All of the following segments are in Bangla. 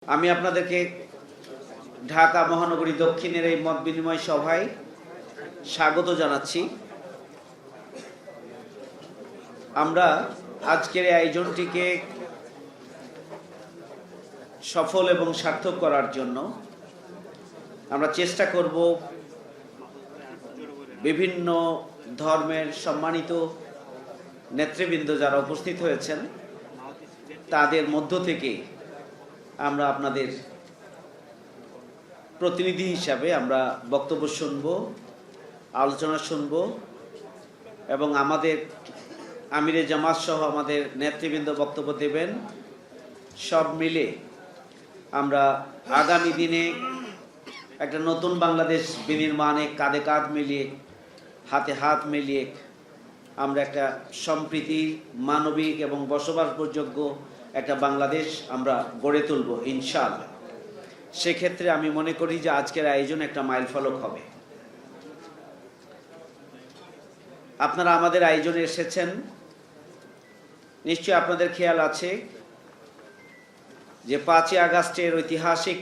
আমি আপনাদেরকে ঢাকা মহানগরী দক্ষিণের এই মত বিনিময় সভায় স্বাগত জানাচ্ছি। আমরা আজকের এই আয়োজনটিকে সফল এবং সার্থক করার জন্য আমরা চেষ্টা করব বিভিন্ন ধর্মের সম্মানিত নেতৃবৃন্দ যারা উপস্থিত হয়েছেন তাদের মধ্য থেকে আমরা আপনাদের প্রতিনিধি হিসাবে আমরা বক্তব্য শুনব, আলোচনা শুনব এবং আমাদের আমিরে জামাত সহ আমাদের নেতৃবৃন্দ বক্তব্য দেবেন। সব মিলে আমরা আগামী দিনে একটা নতুন বাংলাদেশ বিনির্মাণে কাঁধে কাঁধ মিলিয়ে হাতে হাত মিলিয়ে আমরা একটা সম্প্রীতি, মানবিক এবং বসবাসযোগ্য একটা বাংলাদেশ আমরা গড়ে তুলব ইনশাআল্লাহ। সেক্ষেত্রে আমি মনে করি যে আজকের আয়োজন একটা মাইলফলক হবে। আপনারা আমাদের আয়োজনে এসেছেন, নিশ্চয়ই আপনাদের খেয়াল আছে যে 5ই আগস্টের ঐতিহাসিক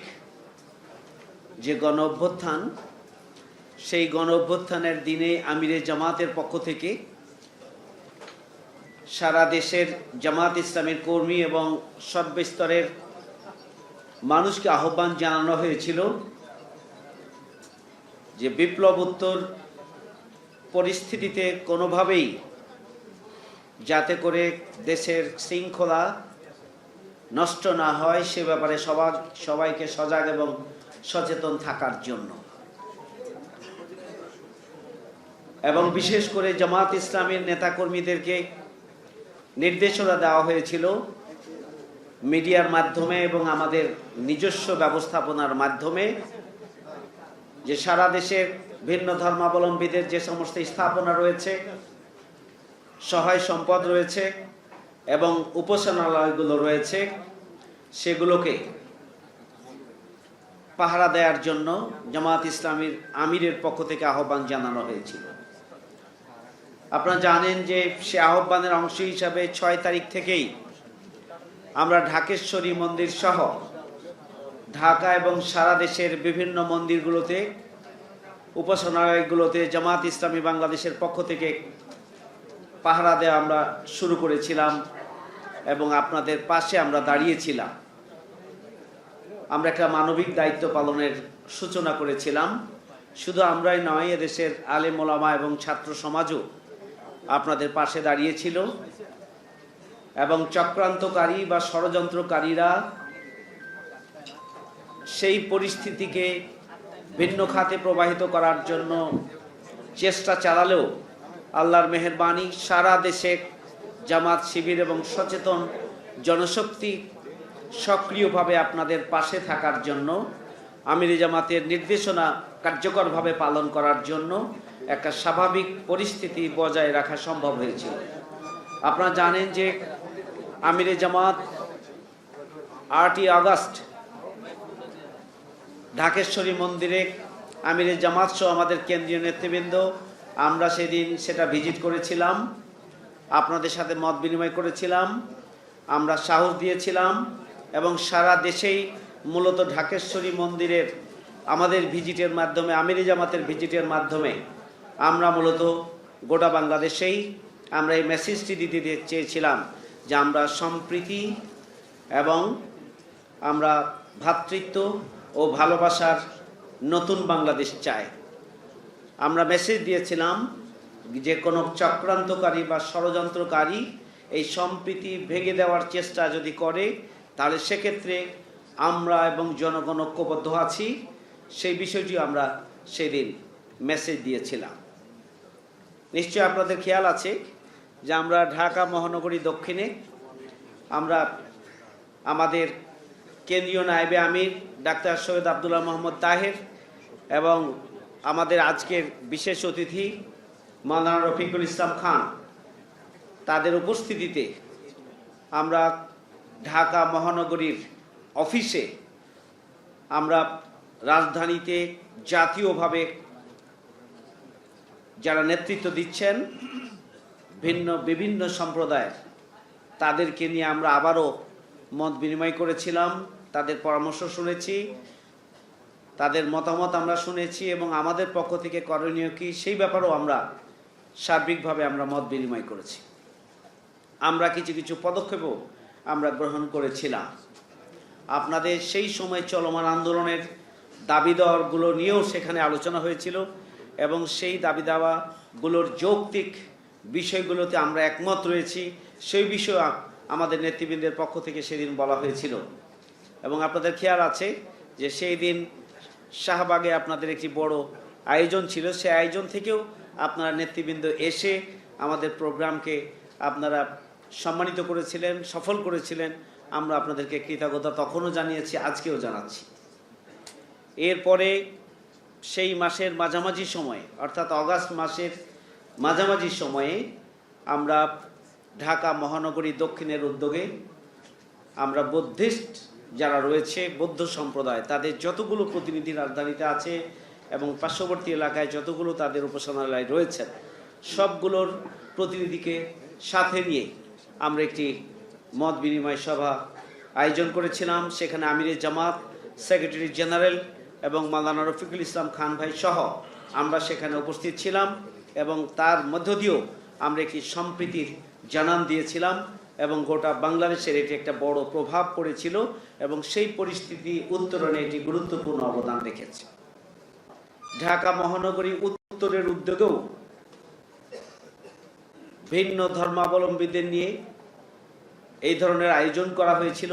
যে গণ অভ্যুত্থান, সেই গণ অভ্যুত্থানের দিনে আমিরে জামাতের পক্ষ থেকে সারা দেশের জামাত ইসলামের কর্মী এবং সর্বস্তরের মানুষকে আহ্বান জানানো হয়েছিল যে বিপ্লবোত্তর পরিস্থিতিতে কোনোভাবেই যাতে করে দেশের শৃঙ্খলা নষ্ট না হয় সে ব্যাপারে সবাইকে সজাগ এবং সচেতন থাকার জন্য, এবং বিশেষ করে জামাত ইসলামের নেতাকর্মীদেরকে নির্দেশনা দেওয়া হয়েছিল মিডিয়ার মাধ্যমে এবং আমাদের নিজস্ব ব্যবস্থাপনার মাধ্যমে যে সারা দেশের ভিন্ন ধর্মাবলম্বীদের যে সমস্ত স্থাপনা রয়েছে, সহায় সম্পদ রয়েছে এবং উপাসনালয়গুলো রয়েছে, সেগুলোকে পাহারা দেওয়ার জন্য জামাত ইসলামীর আমিরের পক্ষ থেকে আহ্বান জানানো হয়েছিল। আপনারা জানেন যে সে আহ্বানের অংশ হিসাবে 6 তারিখ থেকেই আমরা ঢাকেশ্বরী মন্দির সহ ঢাকা এবং সারা দেশের বিভিন্ন মন্দিরগুলোতে, উপাসনালয়গুলোতে জামাত ইসলামী বাংলাদেশের পক্ষ থেকে পাহারা দেওয়া আমরা শুরু করেছিলাম এবং আপনাদের পাশে আমরা দাঁড়িয়েছিলাম। আমরা একটা মানবিক দায়িত্ব পালনের সূচনা করেছিলাম। শুধু আমরাই নয়, এদেশের আলেম ওলামা এবং ছাত্র সমাজও আপনাদের পাশে দাঁড়িয়েছিল এবং চক্রান্তকারী বা ষড়যন্ত্রকারীরা সেই পরিস্থিতিকে ভিন্ন খাতে প্রবাহিত করার জন্য চেষ্টা চালালেও আল্লাহর মেহেরবানি সারা দেশে জামাত শিবির এবং সচেতন জনশক্তি সক্রিয়ভাবে আপনাদের পাশে থাকার জন্য, আমিরে জামাতের নির্দেশনা কার্যকরভাবে পালন করার জন্য একটা স্বাভাবিক পরিস্থিতি বজায় রাখা সম্ভব হয়েছিল। আপনারা জানেন যে আমিরে জামাত 8ই আগস্ট ঢাকেশ্বরী মন্দিরে আমিরে জামাত সহ আমাদের কেন্দ্রীয় নেতৃবৃন্দ আমরা সেদিন সেটা ভিজিট করেছিলাম, আপনাদের সাথে মত বিনিময় করেছিলাম, আমরা সাহস দিয়েছিলাম এবং সারা দেশেই মূলত ঢাকেশ্বরী মন্দিরের আমাদের ভিজিটের মাধ্যমে, আমিরে জামাতের ভিজিটের মাধ্যমে আমরা মূলত গোটা বাংলাদেশেই আমরা এই মেসেজটি দিতে চেয়েছিলাম যে আমরা সম্প্রীতি এবং আমরা ভ্রাতৃত্ব ও ভালোবাসার নতুন বাংলাদেশ চাই। আমরা মেসেজ দিয়েছিলাম যে কোনো চক্রান্তকারী বা ষড়যন্ত্রকারী এই সম্প্রীতি ভেঙে দেওয়ার চেষ্টা যদি করে তাহলে সেক্ষেত্রে আমরা এবং জনগণ ঐক্যবদ্ধ আছি। সেই বিষয়টি আমরা সেদিন মেসেজ দিয়েছিলাম। নিশ্চয় আপনাদের খেয়াল আছে যে আমরা ঢাকা মহানগরী দক্ষিণে আমরা আমাদের কেন্দ্রীয় নায়েবে আমির ডাক্তার সৈয়দ আব্দুল্লাহ মোহাম্মদ তাহের এবং আমাদের আজকের বিশেষ অতিথি মাওলানা রফিকুল ইসলাম খান, তাদের উপস্থিতিতে আমরা ঢাকা মহানগরীর অফিসে আমরা রাজধানীতে জাতীয়ভাবে যারা নেতৃত্ব দিচ্ছেন বিভিন্ন সম্প্রদায়ের, তাদেরকে নিয়ে আমরা আবারও মত বিনিময় করেছিলাম তাদের পরামর্শ শুনেছি, তাদের মতামত আমরা শুনেছি এবং আমাদের পক্ষ থেকে করণীয় কি সেই ব্যাপারেও আমরা সার্বিকভাবে আমরা মত বিনিময় করেছি। আমরা কিছু কিছু পদক্ষেপও আমরা গ্রহণ করেছিলাম। আপনাদের সেই সময় চলমান আন্দোলনের দাবি দাওয়াগুলো নিয়েও সেখানে আলোচনা হয়েছিল এবং সেই দাবি দাওয়াগুলোর যৌক্তিক বিষয়গুলোতে আমরা একমত রয়েছি, সেই বিষয়ে আমাদের নেতৃবৃন্দের পক্ষ থেকে সেদিন বলা হয়েছিল। এবং আপনাদের খেয়াল আছে যে সেই দিন শাহবাগে আপনাদের একটি বড় আয়োজন ছিল, সেই আয়োজন থেকেও আপনারা নেতৃবৃন্দ এসে আমাদের প্রোগ্রামকে আপনারা সম্মানিত করেছিলেন, সফল করেছিলেন। আমরা আপনাদেরকে কৃতজ্ঞতা তখনও জানিয়েছি, আজকেও জানাচ্ছি। এরপরে সেই মাসের মাঝামাঝি সময়ে অর্থাৎ অগাস্ট মাসের মাঝামাঝি সময়ে আমরা ঢাকা মহানগরী দক্ষিণের উদ্যোগে আমরা বুদ্ধিস্ট যারা রয়েছে, বৌদ্ধ সম্প্রদায়, তাদের যতগুলো প্রতিনিধি রাজধানীতে আছে এবং পার্শ্ববর্তী এলাকায় যতগুলো তাদের উপাসনালয় রয়েছে, সবগুলোর প্রতিনিধিকে সাথে নিয়ে আমরা একটি মত বিনিময় সভা আয়োজন করেছিলাম। সেখানে আমিরে জামাত, সেক্রেটারি জেনারেল এবং মাওলানা রফিকুল ইসলাম খান ভাই সহ আমরা সেখানে উপস্থিত ছিলাম এবং তার মধ্য দিয়েও আমরা একটি সম্প্রীতির জানান দিয়েছিলাম এবং গোটা বাংলাদেশের এটি একটা বড় প্রভাব পড়েছিল এবং সেই পরিস্থিতি উত্তরণে এটি গুরুত্বপূর্ণ অবদান রেখেছে। ঢাকা মহানগরী উত্তরের উদ্যোগেও ভিন্ন ধর্মাবলম্বীদের নিয়ে এই ধরনের আয়োজন করা হয়েছিল।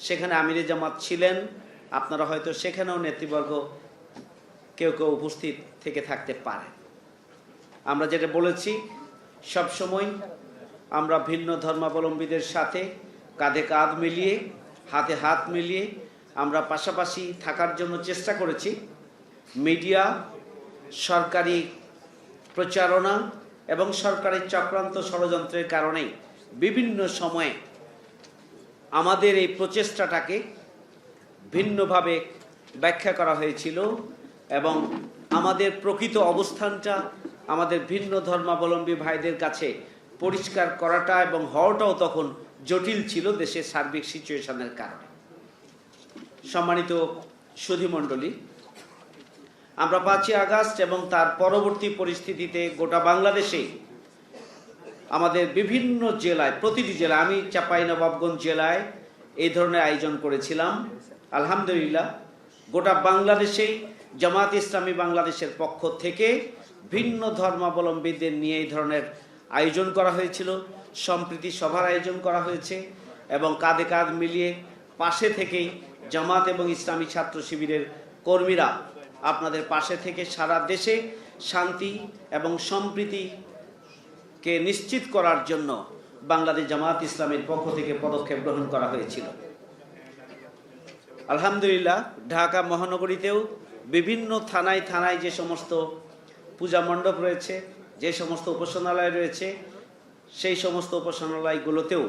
সেখানে আমিরে জামাত ছিলেন, আপনারা হয়তো সেখানেও নেতৃবর্গ কেউ কেউ উপস্থিত থেকে থাকতে পারে। আমরা যেটা বলেছি, সবসময় আমরা ভিন্ন ধর্মাবলম্বীদের সাথে কাঁধে কাঁধ মিলিয়ে, হাতে হাত মিলিয়ে আমরা পাশাপাশি থাকার জন্য চেষ্টা করেছি। মিডিয়া, সরকারি প্রচারণা এবং সরকারি চক্রান্ত ষড়যন্ত্রের কারণে বিভিন্ন সময়ে আমাদের এই প্রচেষ্টাটাকে ভিন্নভাবে ব্যাখ্যা করা হয়েছিল এবং আমাদের প্রকৃত অবস্থানটা আমাদের ভিন্ন ধর্মাবলম্বী ভাইদের কাছে পরিষ্কার করাটা এবং হওয়াটাও তখন জটিল ছিল দেশের সার্বিক সিচুয়েশনের কারণে। সম্মানিত সুধীমণ্ডলী, আমরা 5ই আগস্ট এবং তার পরবর্তী পরিস্থিতিতে গোটা বাংলাদেশে আমাদের বিভিন্ন জেলায়, প্রতিটি জেলায়, আমি চাঁপাইনবাবগঞ্জ জেলায় এই ধরনের আয়োজন করেছিলাম। আলহামদুলিল্লাহ, গোটা বাংলাদেশেই জামাত ইসলামী বাংলাদেশের পক্ষ থেকে ভিন্ন ধর্মাবলম্বীদের নিয়ে এই ধরনের আয়োজন করা হয়েছিল, সম্প্রীতি সভার আয়োজন করা হয়েছে এবং কাঁধে কাঁধ মিলিয়ে পাশে থেকেই জামাত এবং ইসলামী ছাত্র শিবিরের কর্মীরা আপনাদের পাশে থেকে সারা দেশে শান্তি এবং সম্প্রীতিকে নিশ্চিত করার জন্য বাংলাদেশ জামাত ইসলামের পক্ষ থেকে পদক্ষেপ গ্রহণ করা হয়েছিল। আলহামদুলিল্লাহ, ঢাকা মহানগরীতেও বিভিন্ন থানায় থানায় যে সমস্ত পূজা মণ্ডপ রয়েছে, যে সমস্ত উপাসনালয় রয়েছে, সেই সমস্ত উপাসনালয়গুলোতেও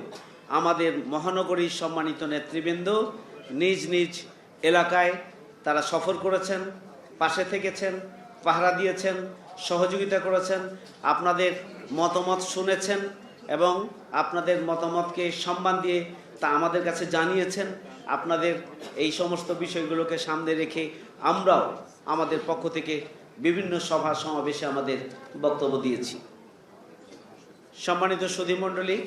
আমাদের মহানগরীর সম্মানিত নেতৃবৃন্দ নিজ নিজ এলাকায় তারা সফর করেছেন, পাশে থেকেছেন, পাহারা দিয়েছেন, সহযোগিতা করেছেন, আপনাদের মতামত শুনেছেন এবং আপনাদের মতামতকে সম্মান দিয়ে তা আমাদের কাছে জানিয়েছেন। আপনাদের এই সমস্ত বিষয়গুলোকে সামনে রেখে আমরাও আমাদের পক্ষ থেকে বিভিন্ন সভা সমাবেশে আমাদের বক্তব্য দিয়েছি। সম্মানিত সুধীমণ্ডলী,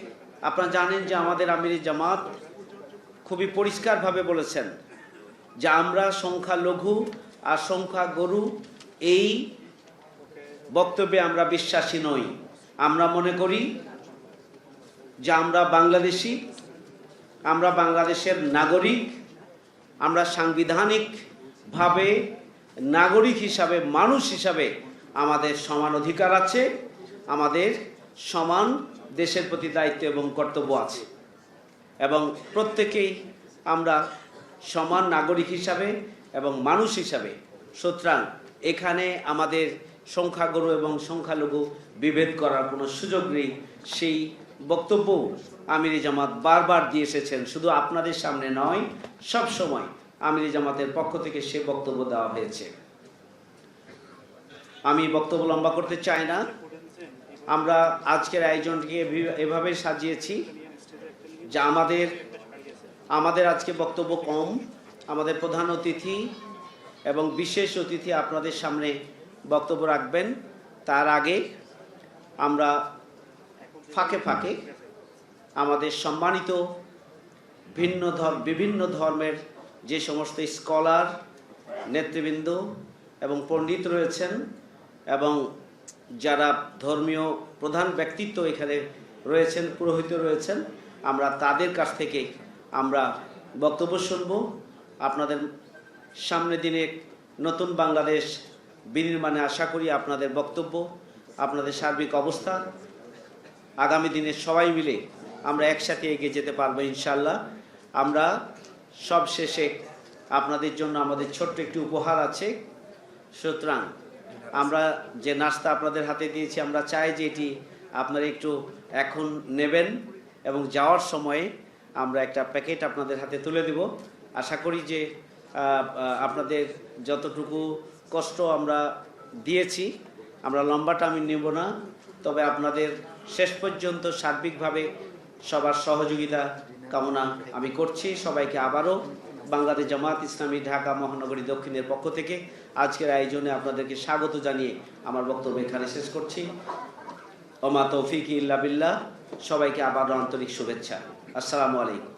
আপনারা জানেন যে আমাদের আমিরে জামাত খুবই পরিষ্কারভাবে বলেছেন যে আমরা সংখ্যালঘু আর সংখ্যাগুরু এই বক্তব্যে আমরা বিশ্বাসী নই। আমরা মনে করি যে আমরা বাংলাদেশি, আমরা বাংলাদেশের নাগরিক, আমরা সাংবিধানিকভাবে নাগরিক হিসাবে, মানুষ হিসাবে আমাদের সমান অধিকার আছে, আমাদের সমান দেশের প্রতি দায়িত্ব এবং কর্তব্য আছে এবং প্রত্যেকেই আমরা সমান নাগরিক হিসাবে এবং মানুষ হিসাবে। সুতরাং এখানে আমাদের সংখ্যাগুরু এবং সংখ্যালঘু বিভেদ করার কোনো সুযোগ নেই। সেই বক্তব্য আমিরে জামাত বারবার দিয়ে এসেছেন, শুধু আপনাদের সামনে নয়, সব সময় আমিরে জামাতের পক্ষ থেকে সে বক্তব্য দেওয়া হয়েছে। আমি বক্তব্য লম্বা করতে চাই না। আমরা আজকের আয়োজনকে এভাবে সাজিয়েছি যে আমাদের আজকে বক্তব্য কম, আমাদের প্রধান অতিথি এবং বিশেষ অতিথি আপনাদের সামনে বক্তব্য রাখবেন। তার আগে আমরা ফাঁকে ফাঁকে আমাদের সম্মানিত বিভিন্ন ধর্মের যে সমস্ত স্কলার, নেতৃবৃন্দ এবং পণ্ডিত রয়েছেন এবং যারা ধর্মীয় প্রধান ব্যক্তিত্ব এখানে রয়েছেন, পুরোহিত রয়েছেন, আমরা তাদের কাছ থেকে আমরা বক্তব্য শুনব। আপনাদের সামনে দিনে নতুন বাংলাদেশ বিনির্মাণে আশা করি আপনাদের বক্তব্য, আপনাদের সার্বিক অবস্থা আগামী দিনে সবাই মিলে আমরা একসাথে এগিয়ে যেতে পারবো ইনশাল্লাহ। আমরা সব শেষে আপনাদের জন্য আমাদের ছোট্ট একটি উপহার আছে। সুতরাং আমরা যে নাস্তা আপনাদের হাতে দিয়েছি, আমরা চাই যে এটি আপনারা একটু এখন নেবেন এবং যাওয়ার সময়ে আমরা একটা প্যাকেট আপনাদের হাতে তুলে দেব। আশা করি যে আপনাদের যতটুকু কষ্ট আমরা দিয়েছি, আমরা লম্বাটা আমি নেব না, তবে আপনাদের শেষ পর্যন্ত সার্বিকভাবে সবার সহযোগিতা কামনা আমি করছি। সবাইকে আবারও বাংলাদেশ জামাত ইসলামী ঢাকা মহানগরী দক্ষিণের পক্ষ থেকে আজকের আয়োজনে আপনাদেরকে স্বাগত জানিয়ে আমার বক্তব্য এখানে শেষ করছি। ওমা তৌফিক ইল্লা বিল্লাহ। সবাইকে আবারও আন্তরিক শুভেচ্ছা। আসসালামু আলাইকুম।